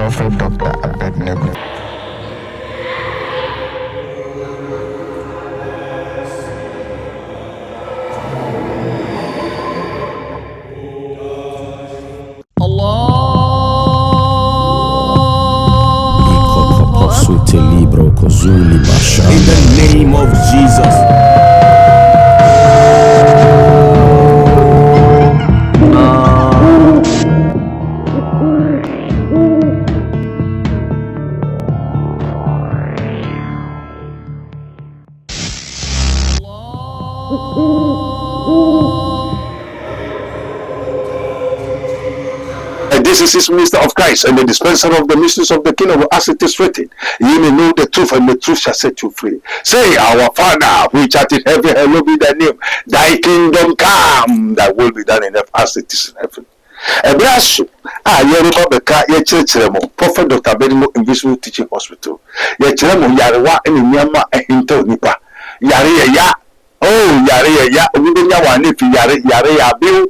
Prophet Dr. Abednego. In the name of Jesus. This is his minister of Christ and the dispenser of the mysteries of the kingdom, as it is written. You may know the truth, and the truth shall set you free. Say, Our Father, which art in heaven, hallowed be thy name. Thy kingdom come, thy will be done in earth as it is in heaven. Ebrasu, Yoruba Beka, Yechiremo, Prophet Dr. Abednego Invisible Teaching Hospital. Yechiremo, Yarewa, and Yama, and Hinto Nipa. Yare ya, oh, Yare ya, Ubinya Wanifi, Yare ya, Bill.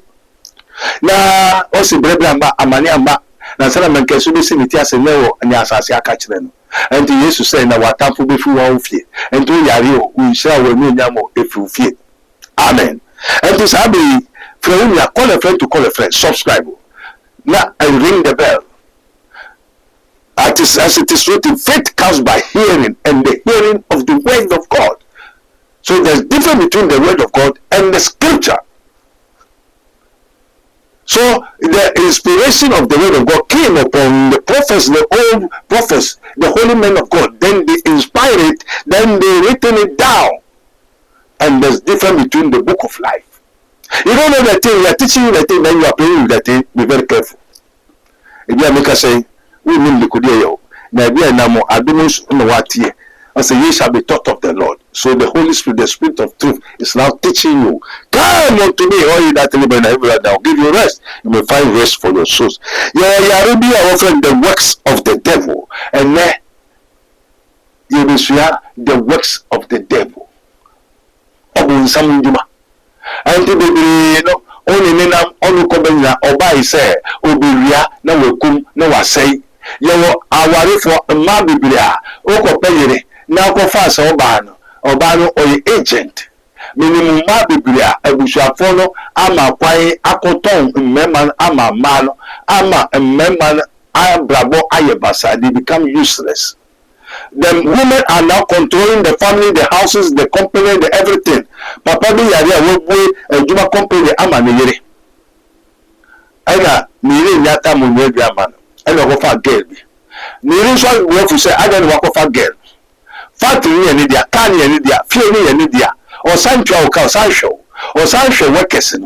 Na osi brebra mba amani amba na sana menkesu bi simiti asenewo nya asase aka kire no enti yesu say na watamfo be fi wa ofie enti yare o unhira wa nu nyamo efi ofie amen enti sabi friend ya call a friend to call a friend, subscribe na and ring the bell. As it is written, faith comes by hearing, and the hearing of the word of God. So there's difference between the word of God and the scripture. So the inspiration of the word of God came upon the prophets, the old prophets, the holy men of God. Then they inspired it, then they written it down. And there's difference between the book of life. You don't know that thing, you are teaching you that thing, then you are playing with that thing. Be very careful. If you make us say, we mean the Kudio, Nabia Namo, Adumus, no what here. I say, ye shall be taught of the Lord. So the Holy Spirit, the Spirit of truth, is now teaching you. Come unto me, all you that live in heaven, and I'll give you rest. You may find rest for your souls. You are offering the works of the devil. And then you will see the works of the devil. And the baby, only Nina, only Kobena, Oba say, Obiria, no Wakum, no Wasay. You are for a man, Biblia, Oko Payere. Now go fast Obano or agent. Minimum ma biblia ebusha follow ama kwai akoton memman ama mano ama memman abrabo ayebasa. They become useless. The women are now controlling the family, the houses, the company, the everything. Papa bi yare wo ejuma company ama ne yere. Ega ni nyata mu nwe ama. Ega go fa girl bi. Ni so we fu say aga ni wa fa girl. Factory any dia, can any dia, fear any dia, or sanctuary or sancho, or sancho workers.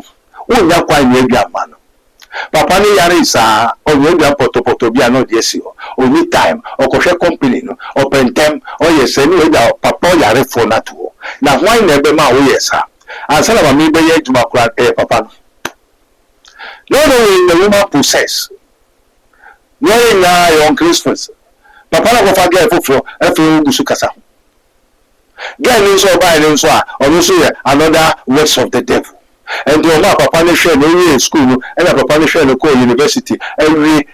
Oh, ya quite maybe a man. Papa ni yarisa, or maybe a potopotobia no desio, or mid time, or kosher company, or pentem, or yes, anyway, papa yare for natural. Now, why never ma, yes, sir. And some of me be to my papa. No, the woman possess. No, on Christmas. Papa na go forget for every busukasa. Girl is so by and so also another works of the devil. And your papa na share no school and a papa na share no university. Every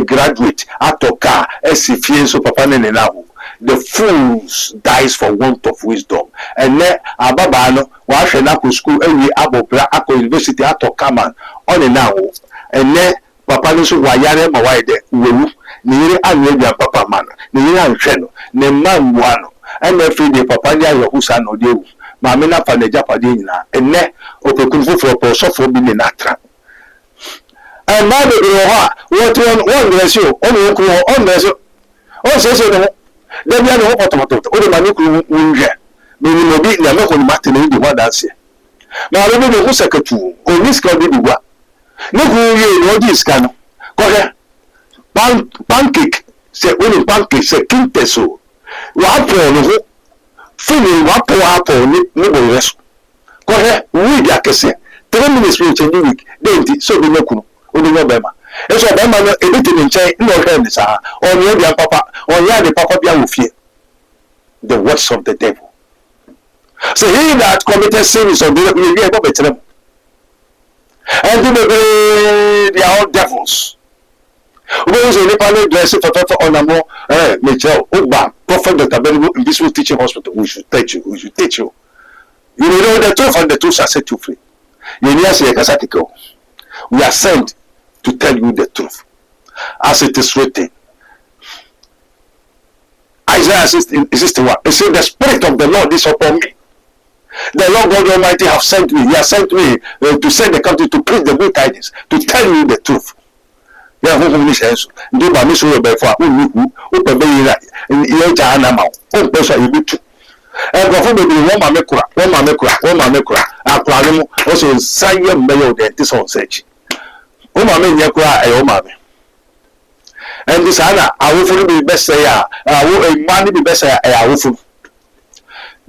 graduate atoka SCFA so papa na now. The fools dies for want of wisdom. And ne ababa no wa hwe na school every abobra akọ university atoka man on now. And ne papa no so wa yare ma wa de wewu. Ni anwe papa man ni anhwe no ne man wano every day papa ya yohusa no dewu ma me na fa na japade nyina enne opekun foforo po sofo bi ni natra and ma be what one bless you on bless you on say no da bia no potopoto o de ma ni ku nwwe me ni mo bi na me ko ni mate ni di wa dance ma be be ku sekatu o ni ska bi duwa ni ku ye no di ska no ko pancake say only pancake say quinteso wapo no fini wapo ni bo yeso ko we dia kese 3 minutes we change week then so be mekunu o be no bema e so bema no e be tin nche no he ni sa on ye bia papa on ya de papa bia wo fie. The works of the devil. So he that committed sin is of the devil. And they are all devils. Who is a Nepali dressing for Onamo? Michelle, Oba, Prophet Dr. Abednego in this teaching hospital. We should teach you. We should teach you. You will know the truth, and the truth shall set you free. We are sent to tell you the truth, as it is written. Isaiah 61. It says, the Spirit of the Lord is upon me. The Lord God Almighty have sent me. He has sent me to send the country to preach the good tidings, to tell you the truth. Yeah, who says, do by me so before who be and before maybe one mamekura, also sign your mail that this on search. Oh, mamma, yakura, oh, mammy. And this Anna, I will be best say, I will a man be best say, I will.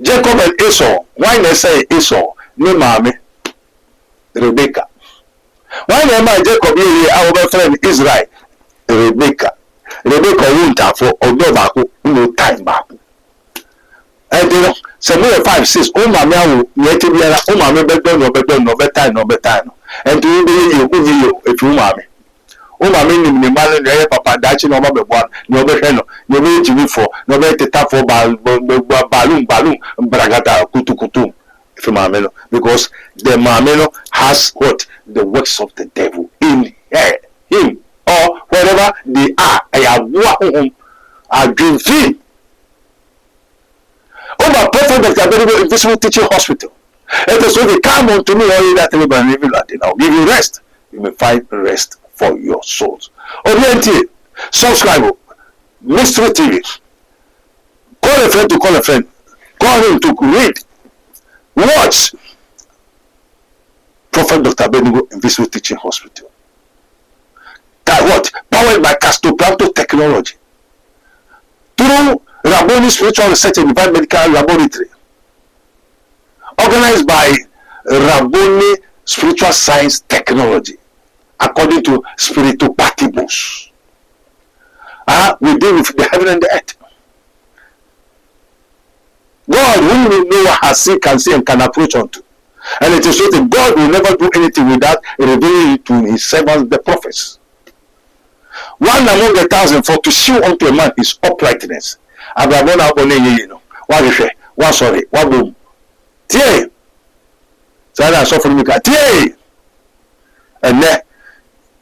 Jacob and Esau, why they say Esau, no mammy, Rebecca. Why am I Jacob here, our friend Israel, Rebecca won't have for no time back. And you know, Samuel 5 says, oh, my man, yet oh, my no better. And to you, if you mammy. Oh, my meaning, the man, papa, that's no one, no better, no way to be for, no better tap for balloon, bragata, kutu, if you mammy, because the mammy has what? The works of the devil in him, or wherever they are. I have a dream free. Oh, my Prophet Dr. Abednego in this teaching hospital. And so they come on to me only that I'll give you rest. You may find rest for your souls. Oriented, subscribe, Mystery TV. Call a friend to call a friend. Call him to read. Watch Prophet Dr. Abednego in this teaching hospital. That what? Powered by Castoplanto technology. Through Rabboni Spiritual Research and Divine Medical Laboratory, organized by Rabboni Spiritual Science Technology, according to Spiritopatibus. We deal with the heaven and the earth. God, whom Noah has seen, can see, and can approach unto. And it is written, God will never do anything without revealing it to his servants, the prophets. One among 1,000 for to shew unto a man his uprightness. Abrabona abone you know. One sorry, one boom. Tie. So I saw from me tie. And then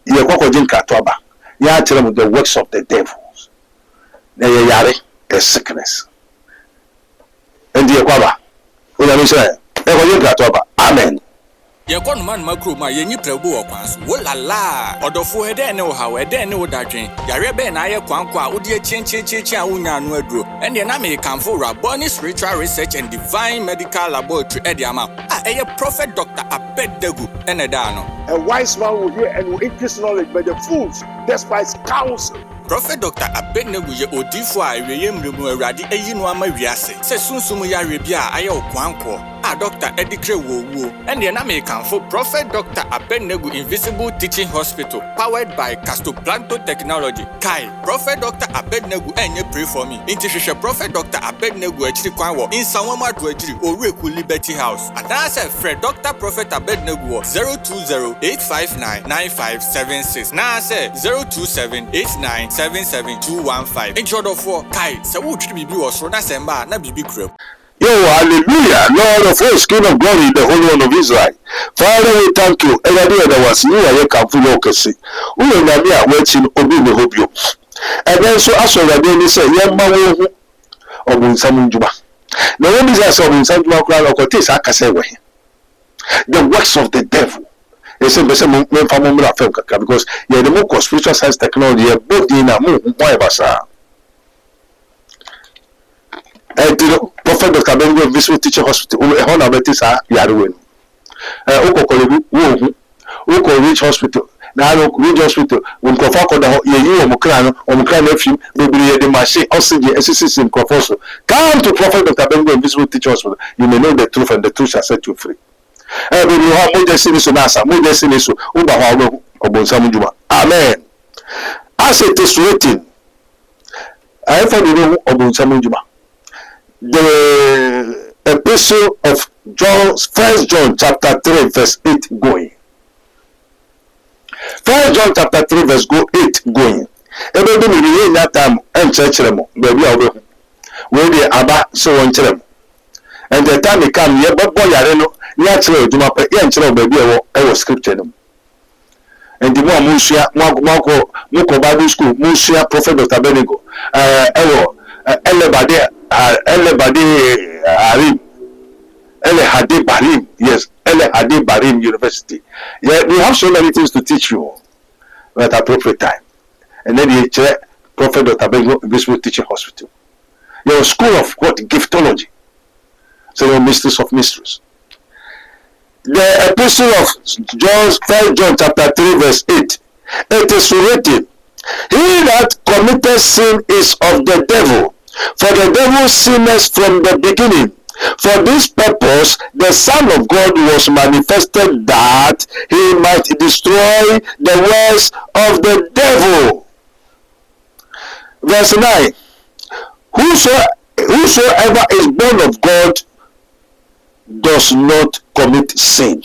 you go to Katoba. You are telling the works of the devils. They are a sickness. And the Aquaba. What I say? Amen. Yakon man makro ma yenyi prebu okwanso wolala odofo hede ne wo hawe de ne wo dadwen yare be na ye kwankwa odi chinchi a wonya no aduro ene na me kanfo Rabboni Spiritual Research and Divine Medical Laboratory ediama eye Prophet Dr. Abednego ene da no. A wise man will hear and will increase knowledge, but the fools despise counsel. Prophet Dr. Abednego ye odifo a weye mremu awrade eyi no ama wiase se sunsumu yare bia aye okwanko Dr. Edikre wo ene na me kanfo Prophet Dr. Abednego Invisible Teaching Hospital, powered by Castoplanto Technology. Kai, Prophet Dr. Abednego enye pray for me. Inti Prophet Dr. Abednego echiri kwan wo Insanwama do echiri Oreku Liberty House. Adase Fred Dr. Prophet Abednego 020-859-9576. Na se 027-8977-215. Intro for Kai, se wo twi bibi wo so na semba na bibi krem. Yo, hallelujah, Lord of hosts, King of glory, the Holy One of Israel. Father, we thank you. And I know that was you are come for your case. We are not here waiting obi me hope you. And then so as we dey say, yemma wo obun samunjuma. Now when this is obun samunjuma kra lo ko tisa akase we. The works of the devil. It's a person men famumra fem kaka because you the more spiritual science technology both in na mo ebasa. Prophet Dr. Abednego Invisible Teaching Hospital. Hona betisa yaruwen. Oko Reach Hospital. Na Reach Hospital. Unkofa koda ye omukra film bebre the machine oxygen assistance so. Come to Prophet Dr. Abednego Invisible Teaching Hospital. You may know the truth and the truth shall set you free. Baby you have mo just so nasa, mo just so uba ho obonsamunjuma. Amen. As it is written. I for the room obonsamunjuma. The epistle of John, 1 John chapter 3 verse 8 going. 1 John chapter 3 verse 8 going. Ebe bi ni ye nya time en church mo baby a obehu we dey aba so won kire mo and the time come ye bobo yare no nya kire oduma pa ye nkire baby e wo scripture no and the more musia moko Bible school musia prophet Dr. Abednego elebade Harim Ele Hadi Barim, yes, Ele Hadi Barim University. Yeah, we have so many things to teach you at appropriate time. And then you check Prophet Dr. Abednego Invisible Teaching Hospital. Your school of what? Giftology. So your mysteries of mysteries. The epistle of 1 John chapter 3 verse 8. It is written, he that committeth sin is of the devil, for the devil sinneth from the beginning. For this purpose the Son of God was manifested that he might destroy the works of the devil. Verse 9. Whosoever is born of God does not commit sin.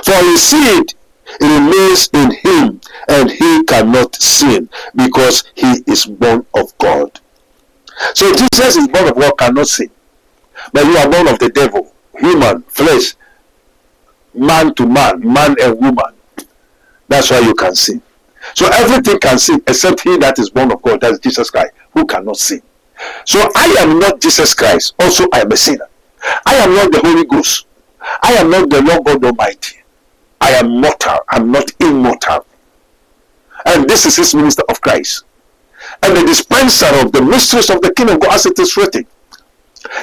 For his seed remains in him, and he cannot sin because he is born of God. So Jesus is born of God, cannot sin. But you are born of the devil, human, flesh, man to man, man and woman. That's why you can sin. So everything can sin except he that is born of God, that's Jesus Christ, who cannot sin. So I am not Jesus Christ, also I am a sinner. I am not the Holy Ghost. I am not the Lord God Almighty. I am mortal, I am not immortal. And this is his minister of Christ. And the dispenser of the mysteries of the kingdom of God, as it is written.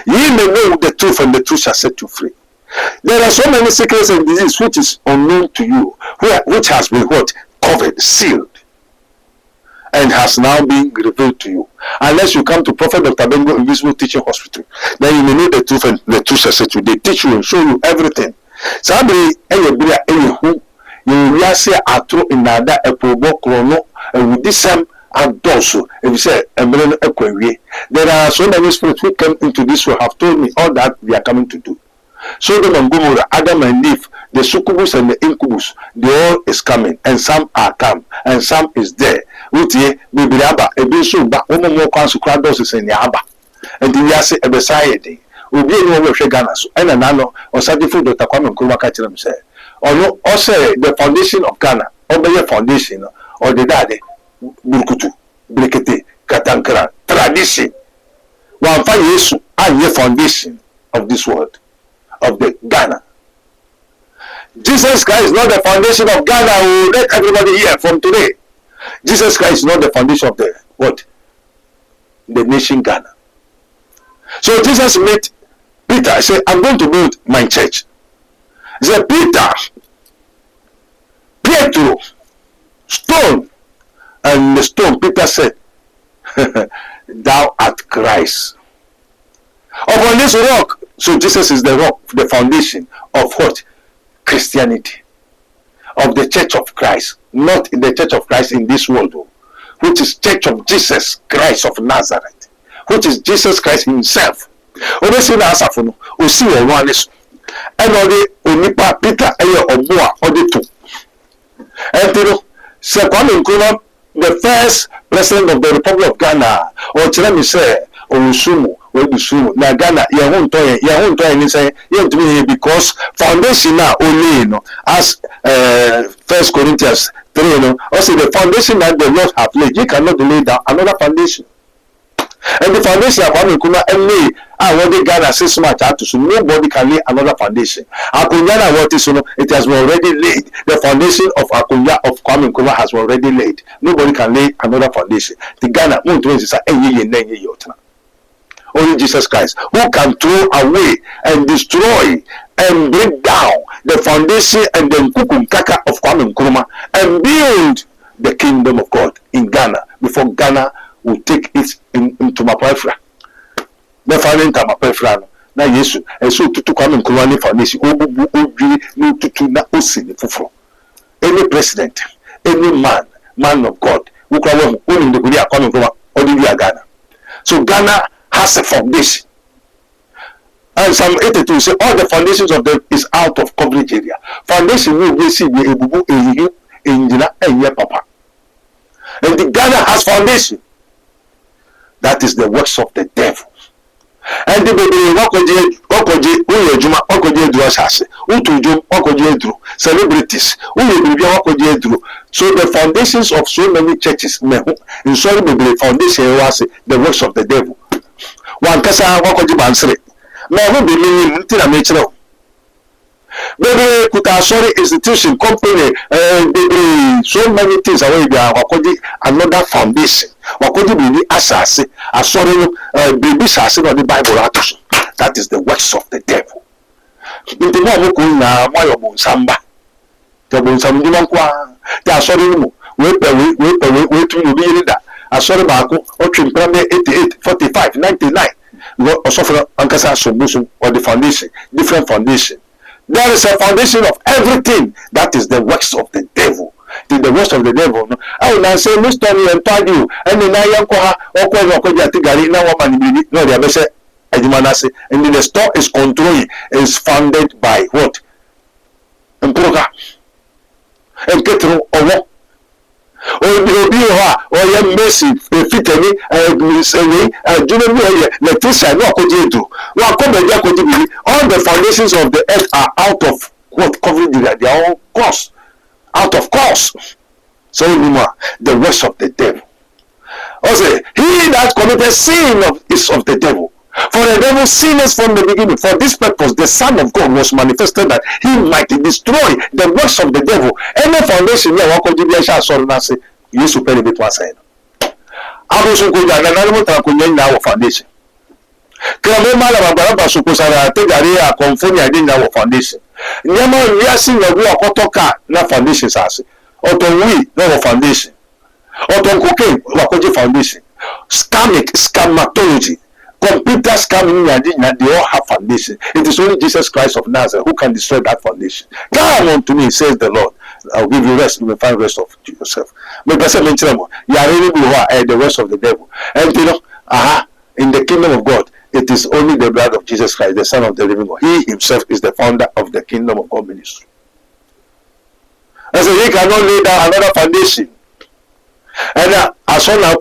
Ye may know the truth, and the truth shall set you free. There are so many secrets and diseases which is unknown to you, which has been what? Covered, sealed, and has now been revealed to you. Unless you come to Prophet Dr. Abednego Invisible Teaching Hospital, then you may know the truth, and the truth shall set you. They teach you and show you everything. Somebody, who you say atro in nada epobo krono and with this same also if you say there are so many spirits who come into this world have told me all that they are coming to do. Sodom and Gomorrah, Adam and Eve, the succubus and the incubus, they all is coming, and some are come, and some is there. Utie bibiaba ebiso ba omo mo kwansu krados is in yaba. And the yase ebesayede. Obi eni wo hwe Ghana so. Ena nano osadifo Dr. Kwame Nkrumah ka kire me say, ono o say the foundation of Ghana, obeye foundation or the dade burkutu, brekete, katankara, tradition. One fa Yesu anye foundation of this world, of the Ghana. Jesus Christ is not the foundation of Ghana. Will let everybody hear from today. Jesus Christ is not the foundation of the what? The nation Ghana. So Jesus met Peter. He said, I'm going to build my church. He said, Peter, Pietro, stone. And the stone, Peter said, thou art Christ. Upon this rock, so Jesus is the rock, the foundation of what? Christianity. Of the church of Christ. Not the church of Christ in this world, which is church of Jesus Christ of Nazareth, which is Jesus Christ himself. Obesi na asafono, osi wo wan so. And odi onipa Peter eye obo a odi to. Entiro, se Kwame Nkrumah, the first president of the Republic of Ghana, or tell me say, Osumu, Obusumu, na Ghana, ye won't toy, say, you to me because foundation now only, you know, as 1 Corinthians 3, you know, also the foundation that the Lord have laid, you cannot lay down another foundation. And the foundation of Kwame Nkrumah and me, I want the Ghana 6 months out to so nobody can lay another foundation. Akunyana what is it has already laid. The foundation of Akunya of Kwame Nkrumah has already laid. Nobody can lay another foundation. The Ghana won't do is only Jesus Christ who can throw away and destroy and break down the foundation and the kukumkaka of Kwame Nkrumah and build the kingdom of God in Ghana before Ghana will take it into Mapafra. The founding time Mapafra na Yesu and so to Kwame Nkrumah foundation no to na osi fufuro. Any president, any man of God who can in the Korea Kwame Nkrumah or the Ghana. So Ghana has a foundation. And Psalm 82 say all the foundations of them is out of coverage area. Foundation will see the ebubu enjina enye papa. And the Ghana has foundation. That is the works of the devil. And the baby celebrities so the foundations of so many churches in sorry baby foundation was the works of the devil. One kasa wakoji bansre na ho be ni ntina mechiro baby kuta sorry institution company baby so many things away there wakoji another foundation wakoji be asase asori baby sase no the Bible atos. That is the works of the devil. Nti mo mo kun na mo yo bon samba to bon sam di mankwa ti asori mu we tu no bi yida asori ba ko o twempra be 88 45 99 osofo ankasa sobusu or the foundation different foundation. There is a foundation of everything. That is the works of the devil. The works of the devil. No, I will say, Mr. and told you, and then I am no, they are say, and the store is controlled, is funded by what? And program. And get through or what? Or your mercy, fit any, all the foundations of the earth are out of what covering their own course. Out of course. So anymore, the works of the devil. Also, he that committed sin is of the devil. For the devil sinned from the beginning. For this purpose, the Son of God was manifested that he might destroy the works of the devil. Any foundation here, what could you be shall say? You super bit one side. I was so good and our foundation. Foundation. Nyama yasi na wu akotoka na foundation sase. Otonwi na foundation. Otonkoke wakoje foundation. Scammatology. Computer scamming, they all have foundation. It is only Jesus Christ of Nazareth who can destroy that foundation. Come unto me, says the Lord. I'll give you rest. You may find rest of yourself. But you are really the rest of the devil. And you know, in the kingdom of God, it is only the blood of Jesus Christ, the Son of the living God. He himself is the founder of the kingdom of God ministry. I said, he cannot lay down another foundation. And as one now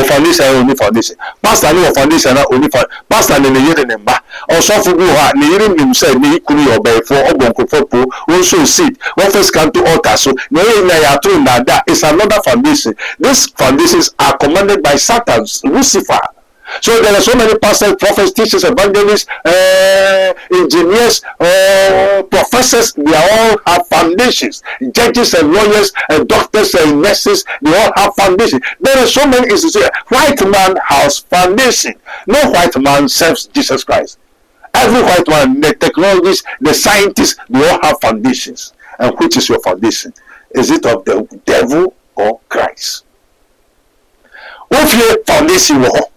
foundation only foundation. Pastor no foundation only pastor ne yere ne mba. Osofo gu ha ne yere nim say ne ikunu obefo obonkofo also seed. When first come to altar so no na ya tru na that is another foundation. These foundations are commanded by Satan, Lucifer. So there are so many pastors, prophets, teachers, evangelists, engineers, professors. They all have foundations. Judges and lawyers and doctors and nurses, they all have foundations. There are so many institutions. White man has foundation. No white man serves Jesus Christ. Every white man, the technologists, the scientists, they all have foundations. And which is your foundation? Is it of the devil or Christ? If your foundation will,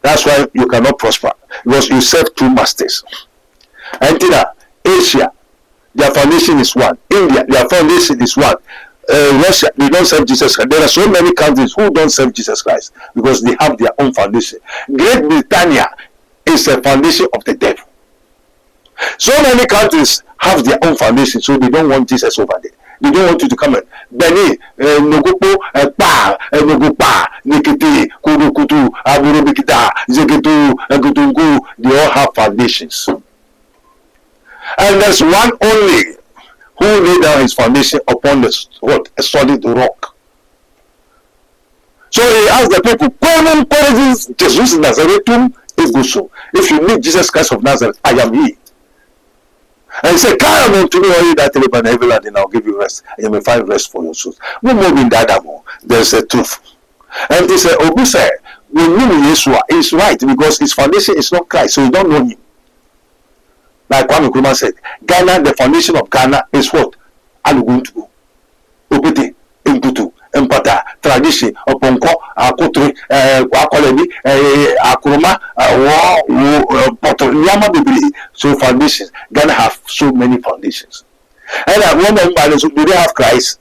that's why you cannot prosper, because you serve two masters. And Asia, their foundation is one. India, their foundation is one. Russia, they don't serve Jesus Christ. There are so many countries who don't serve Jesus Christ because they have their own foundation. Great Britannia is a foundation of the devil. So many countries have their own foundation, so they don't want Jesus over there. They don't want you to come in. Benin, Nogopo, Pa, Nogopa, Nikiti, Kurukutu, Aburubikita, Zekitu, Gutungu, they all have foundations. And there's one only who laid down his foundation upon the what? A solid rock. So he asked the people, Jesus Nazaretum Igusu. If you need Jesus Christ of Nazareth, I am he. And he said, come unto me, all you that live in heavy land, and I'll give you rest. And you may find rest for your souls. No more than that, there's a truth. And he said, Obuse, we knew Yeshua is right because his foundation is not Christ, so you don't know him. Like Kwame Nkrumah said, Ghana, the foundation of Ghana is what? Aluguntu, Opete, Imputu, Empata, Tradition, Oponko, Akotri, Akolebi, Akuruma, Yama Bibli. So foundations. Ghana have so many foundations. And at one moment, do they have Christ?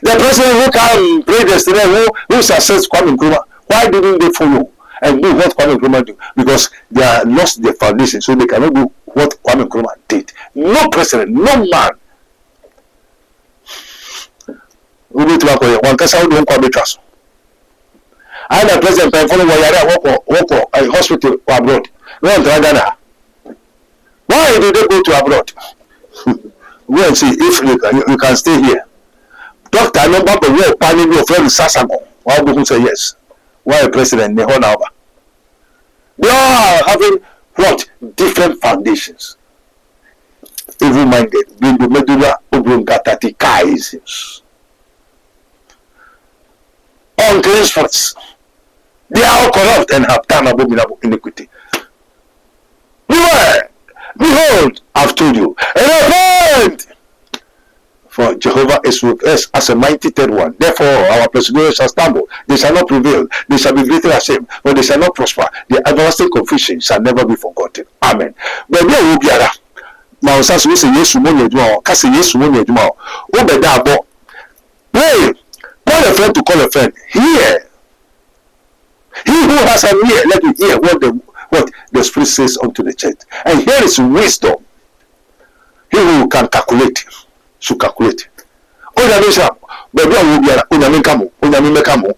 The president who can pray yesterday, who success Kwame Nkrumah, why didn't they follow and do what Kwame Nkrumah do? Because they are lost their foundation, so they cannot do what Kwame Nkrumah did. No president, no man. Ubi to one casa don't come trust. I the president and follow walk a hospital abroad. No Ghana. Why do they go to abroad? Go and see if you can stay here. Doctor number the world planning your friend Sasago. Why who say yes? Why president the whole hour? They are having what? Different foundations. Evil minded, bindu medulla oblongata caisms. Unclean spirits. They are all corrupt and have done abominable iniquity. Beware! Behold, I've told you. And repent! For Jehovah is with us as a mighty third one. Therefore, our perseverance shall stumble. They shall not prevail. They shall be greatly ashamed, but they shall not prosper. The everlasting confusion shall never be forgotten. Amen. But there will be a now, as we say, yes, money, Cassie, yes, money, Obedabo. Hey, call a friend to call a friend. Here. He who has an ear, let him hear what the Spirit says unto the church. And here is wisdom. He who can calculate should calculate. Onyamisha, baby, I will be Onyamikamo,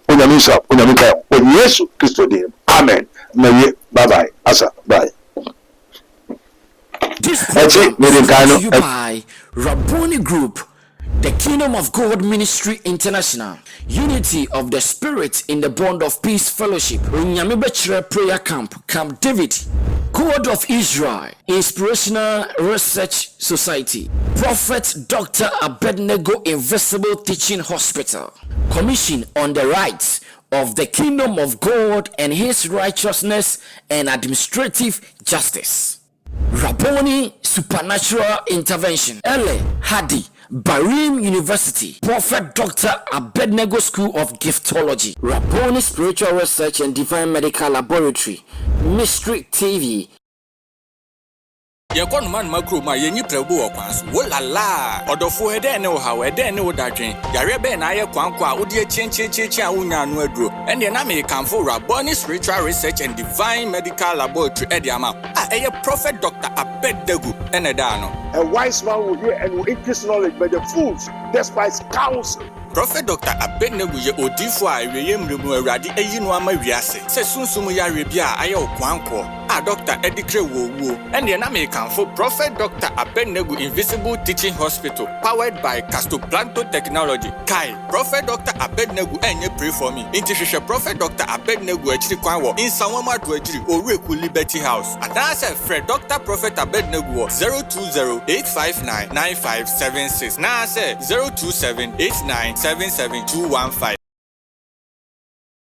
when yes, Christo name. Amen. Bye bye. Asa, bye. This program is brought to you by Rabboni Group, the Kingdom of God Ministry International, Unity of the Spirit in the Bond of Peace Fellowship, Unyamibechre Prayer Camp, Camp David, God of Israel, Inspirational Research Society, Prophet Dr. Abednego Invisible Teaching Hospital, Commission on the Rights of the Kingdom of God and His Righteousness and Administrative Justice, Rabboni Supernatural Intervention, Ele Hadi, Barim University, Prophet Dr. Abednego School of Giftology, Rabboni Spiritual Research and Divine Medical Laboratory, Mystery TV. Yakon man makroma yenyi prebu okwanso wolala odofo ede ne wo hawe ede ne wo dadwen yare be na ye kwankwa odi chenchecheche a wonya no aduro ene na me kanfo Rabboni Spiritual Research and Divine Medical Laboratory ede ama eye Prophet Dr. Abednego ene da no. A wise man will hear and will increase knowledge, but the fools despise counsel. Prophet Dr. Abednego ye odifo a reyem remu awrade ayi no ama wiase se sunsumu ya rebia aye okwanko a Dr. Edikre wo ene na me kanfo Prophet Dr. Abednego Invisible Teaching Hospital powered by Castoplanto Technology. Kai Prophet Dr. Abednego enye pray for me. Inti Prophet Dr. Abednego achiri kwan wo insanwama do achiri Oreku Liberty House. Adase Fred Dr. Prophet Abednego 020-859-9576. Na say 027-8977215.